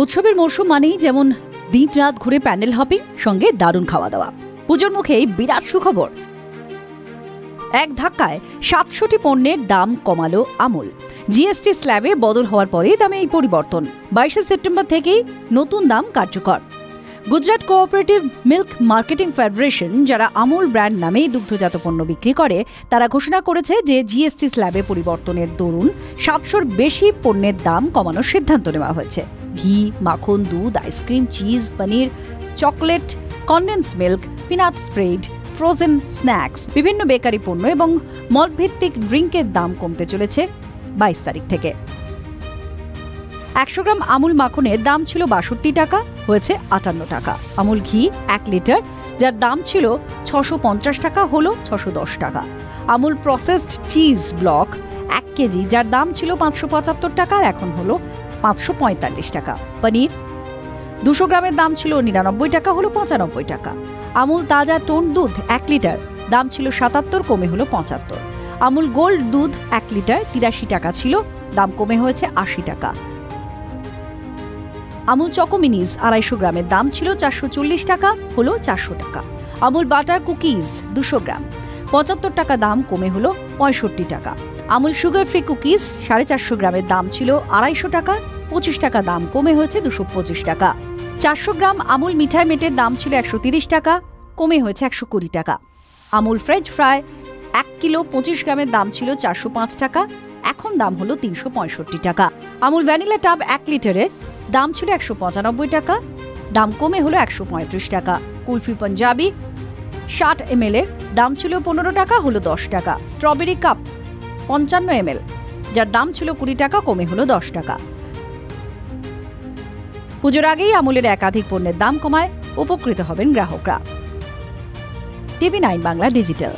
উৎসবের মরশুম মানেই যেমন দিন রাত ঘুরে প্যান্ডেল হপিং, সঙ্গে দারুণ খাওয়া দাওয়া। পুজোর মুখেই বিরাট সুখবর, এক ধাক্কায় ৭০০টি পণ্যের দাম কমালো আমুল। জিএসটি স্ল্যাবে বদল হওয়ার পরে দামে এই পরিবর্তন। ২২শে সেপ্টেম্বর থেকেই নতুন দাম কার্যকর। Gujarat cooperative milk marketing federation, যারা আমুল ব্র্যান্ড নামে দুগ্ধজাত পণ্য বিক্রি করে, তারা ঘোষণা করেছে যে জিএসটি স্ল্যাবে পরিবর্তনের দরুন ৭০০র বেশি পণ্যের দাম কমানোর সিদ্ধান্ত নেওয়া হয়েছে। ঘি, মাখন, দুধ, ice cream, cheese, paneer, chocolate, condense milk, peanut spread, frozen snacks, বিভিন্ন বেকারি পণ্য এবং মল্ট ভিত্তিক ড্রিঙ্কের দাম কমতে চলেছে ২২ তারিখ থেকে। ১০০ গ্রাম আমুল মাখনের দাম ছিল ৬২ টাকা, হয়েছে ৫৮ টাকা। আমুল ঘি ১ লিটার, যার দাম ছিল ৬৫০ টাকা, হলো ৬১০ টাকা। Amul processed cheese block ১ KG, যার দাম ছিল ৫৭৫ টাকা, এখন হলো ৫৪৫ টাকা। পনির ২০০ গ্রামের দাম ছিল ৯৯ টাকা, হলো ৯৫ টাকা। আমুল তাজা টোন দুধ ১ লিটার, দাম ছিল ৭৭, কমে হলো ৭৫। আমুল গোল্ড দুধ ১ লিটার ৮৩ টাকা ছিল, দাম কমে হয়েছে ৮০ টাকা। আমুল চকো মিনিজ ২৫০ গ্রামের দাম ছিল ৪৪০ টাকা, হলো ৪০০ টাকা। আমুল বাটার কুকিজ ২০০ গ্রাম ৭৫ টাকা, দাম কমে হলো ৬৫ টাকা। আমুল সুগার ফ্রি কুকিজ ৪৫০ গ্রামের দাম ছিল ২৫০ টাকা, ২৫ টাকা, দাম কমে হয়েছে ২২৫ টাকা। ৪০০ গ্রাম আমুল মিঠাই মেটের দাম ছিল ১৩০ টাকা, কমে হয়েছে ১২০ টাকা। আমুল ফ্রেঞ্চ ফ্রাই ১ কিলো ২৫ গ্রামের দাম ছিল ৪০৫ টাকা, এখন দাম হলো ৩৬৫ টাকা। আমুল ভ্যানিলা টাব ১ লিটারের দাম ছিল ১৯৫ টাকা, দাম কমে হলো ১৩৫ টাকা। কুলফি পাঞ্জাবি ৬০ ml এর দাম ছিল ১৫ টাকা, হলো ১০ টাকা। স্ট্রবেরি কাপ ৫৫ ml, যার দাম ছিল ২০ টাকা, কমে হলো ১০ টাকা। পুজোর আগেই আমুলের একাধিক পণ্যের দাম কমায় উপকৃত হবেন গ্রাহকরা। টিভি9 বাংলা ডিজিটাল।